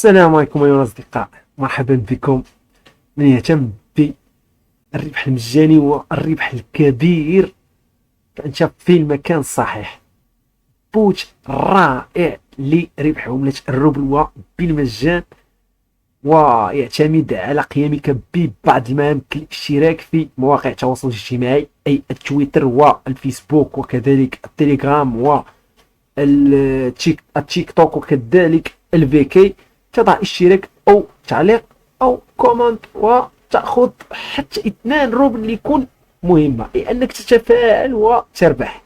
السلام عليكم أيها الأصدقاء، مرحبا بكم. من يهتم بالربح المجاني والربح الكبير فأنت في المكان الصحيح. بوت رائع لربح عملة الروبل بالمجان، ويعتمد على قيامك ببعض المهام كالاشتراك في مواقع التواصل الاجتماعي أي التويتر والفيسبوك وكذلك التليجرام والتيك توك وكذلك الفيكي. تضع اشتراك او تعليق او كومنت وتأخذ حتى 2 روبل لكل مهمة، اي انك تتفاعل وتربح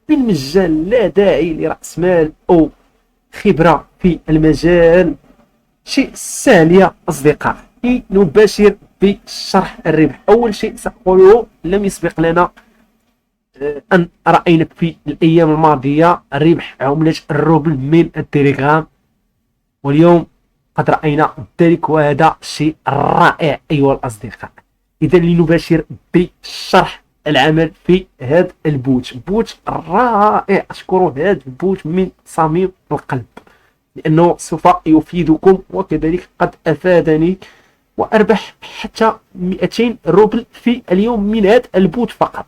بالمجان. لا داعي لرأس مال او خبرة في المجال، شيء سهل يا اصدقاء. نباشر بشرح الربح. اول شيء سأقوله، لم يسبق لنا أن رأينا في الأيام الماضية ربح عملة الروبل من التليجرام، واليوم قد رأينا ذلك، وهذا شيء رائع أيها الأصدقاء. إذا لنباشر بشرح العمل في هذا البوت. بوت رائع، أشكر هذا البوت من صميم القلب لأنه سوف يفيدكم، وكذلك قد أفادني وأربح حتى 200 روبل في اليوم من هذا البوت فقط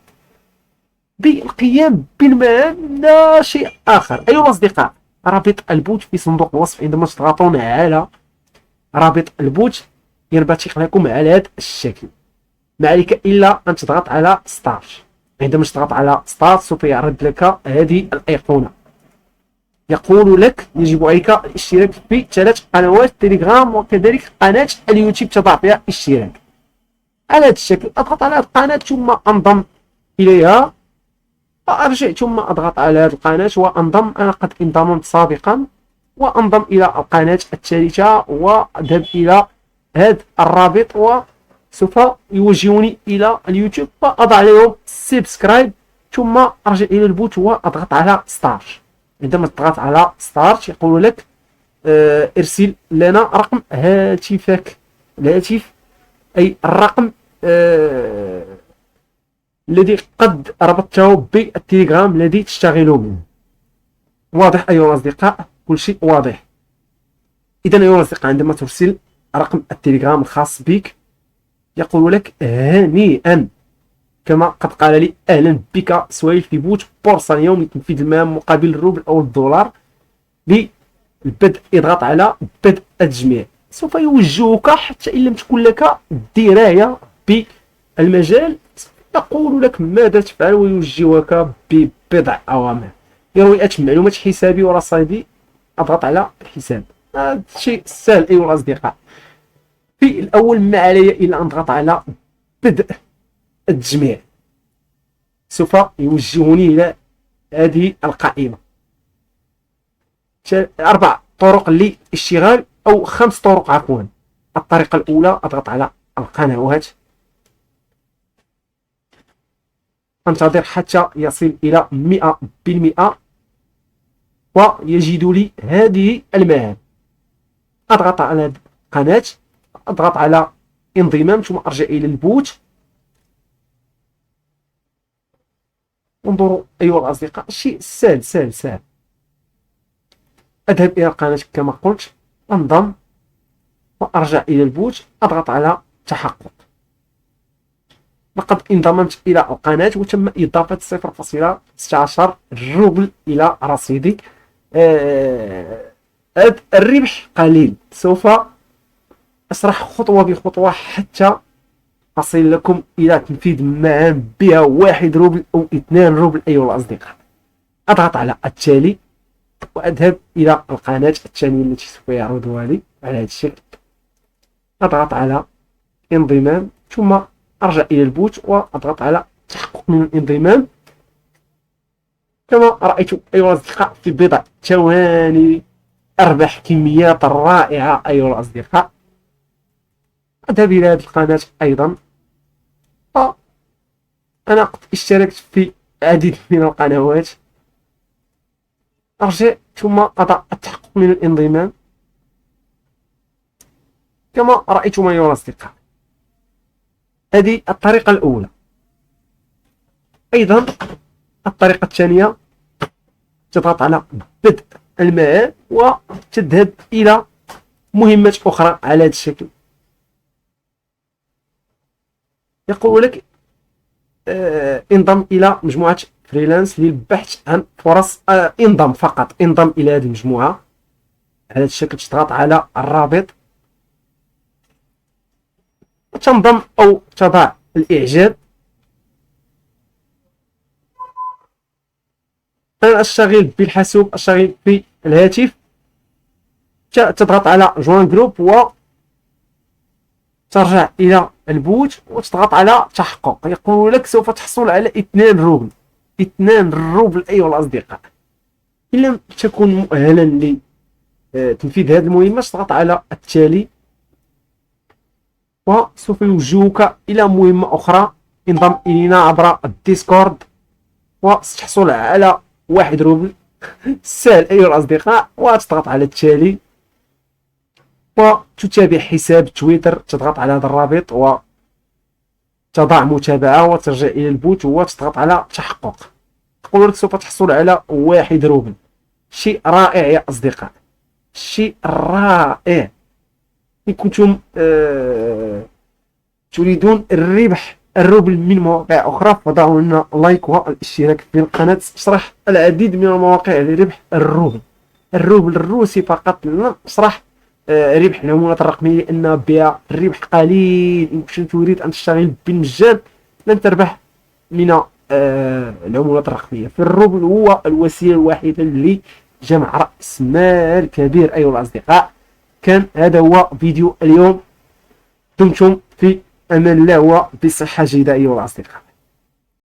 بالقيام بالمهام، لا شيء آخر. أيها الأصدقاء، رابط البوت في صندوق الوصف. عندما تضغطون على رابط البوت ينبثق لكم على هذا الشكل، ما عليك إلا أن تضغط على ستارت. عندما تضغط على ستارت سوف يعرض لك هذه الأيقونة، يقول لك يجب عليك الاشتراك في 3 قنوات تليجرام وكذلك قناة اليوتيوب تضع فيها اشتراك. على هذا الشكل أضغط على القناة ثم أنضم إليها، أرجع ثم أضغط على هذه القناة وأنضم. أنا قد انضممت سابقا، وأنضم إلى القناة الثالثة وأذهب إلى هذا الرابط وسوف يوجهني إلى اليوتيوب، وأضع لهم سبسكرايب ثم أرجع إلى البوت وأضغط على ستارت. عندما تضغط على ستارت يقول لك ارسل لنا رقم هاتفك، الهاتف أي الرقم الذي قد ربطته بالتليجرام الذي تشتغل منه. واضح أيها الأصدقاء؟ كل شيء واضح. إذا أيها الأصدقاء، عندما ترسل رقم التليجرام الخاص بك يقول لك هنيئا، كما قد قال لي أهلا بك سهيل في بوت بورصة اليوم لتنفيذ المهام مقابل الروبل أو الدولار. بالبدء اضغط على بدء التجميع. سوف يوجهك حتى إن لم تكن لك دراية بالمجال، يقول لك ماذا تفعل ويوجهك ببضع أوامر. يروي معلومات حسابي ورصيدي، أضغط على الحساب. هذا شيء سهل أيها الأصدقاء. في الأول ما علي إلا أن أضغط على بدء التجميع، سوف يوجهني إلى هذه القائمة. 4 طرق للاشتغال أو 5 طرق عفوا. الطريقة الأولى أضغط على القنوات، انتظر حتى يصل إلى 100% ويجد لي هذه المهام. أضغط على القناة، أضغط على انضمام ثم أرجع إلى البوت. انظروا أيها الأصدقاء، شيء سهل سهل سهل. أذهب إلى القناة كما قلت، أنضم وأرجع إلى البوت، أضغط على تحقق. لقد انضممت إلى القناة وتم إضافة 0.16 روبل إلى رصيدي. هذا الربح قليل، سوف أشرح خطوة بخطوة حتى أصل لكم إلى تنفيذ مهام بها 1 روبل أو 2 روبل أيها الأصدقاء. أضغط على التالي وأذهب إلى القناة الثانية التي سوف يعرضها لي على هذا الشكل. أضغط على انضمام ثم أرجع إلى البوت وأضغط على تحقق من الانضمام. كما رأيت أيها الأصدقاء، في بضع ثواني أربح كميات رائعة أيها الأصدقاء. أذهب إلى هذه القناة أيضا، أنا قد اشتركت في عديد من القنوات. أرجع ثم أضع التحقق من الانضمام كما رأيتم أيها الأصدقاء. هذه الطريقة الأولى. أيضا الطريقة الثانية، تضغط على بدء المهام وتذهب إلى مهمات أخرى على هذا الشكل. يقول لك انضم إلى مجموعة فريلانس للبحث عن فرص. انضم فقط، انضم إلى هذه المجموعة على هذا الشكل. تضغط على الرابط وتنضم أو تضع الإعجاب. أنا أشتغل بالحاسوب، أشتغل بالهاتف. تضغط على جوان جروب وترجع إلى البوت وتضغط على تحقق. يقول لك سوف تحصل على 2 روبل. 2 روبل أيها الأصدقاء. إن لم تكن مؤهلا لتنفيذ هذه المهمة تضغط على التالي وسوف يوجهك إلى مهمة أخرى. انضم إلينا عبر الديسكورد وستحصل على 1 روبل. سهل أيها الأصدقاء. وتضغط على التالي وتتابع حساب تويتر. تضغط على هذا الرابط وتضع متابعة وترجع إلى البوت وتضغط على تحقق. تقول لك سوف تحصل على 1 روبل. شيء رائع يا أصدقاء، شيء رائع. إن كنتم تريدون الربح الروبل من مواقع أخرى فضعوا لنا لايك والاشتراك في القناة. تشرح العديد من المواقع لربح الروبل الروسي فقط. لن نشرح ربح العملات الرقمية لأن بها الربح قليل. إن كنت تريد أن تشتغل بالمجان لن تربح من العملات الرقمية. فالروبل هو الوسيلة الوحيدة لجمع رأس مال كبير أيها الأصدقاء. كان هذا هو فيديو اليوم. دمتم في أمان الله وبصحة جيدة أيها الأصدقاء.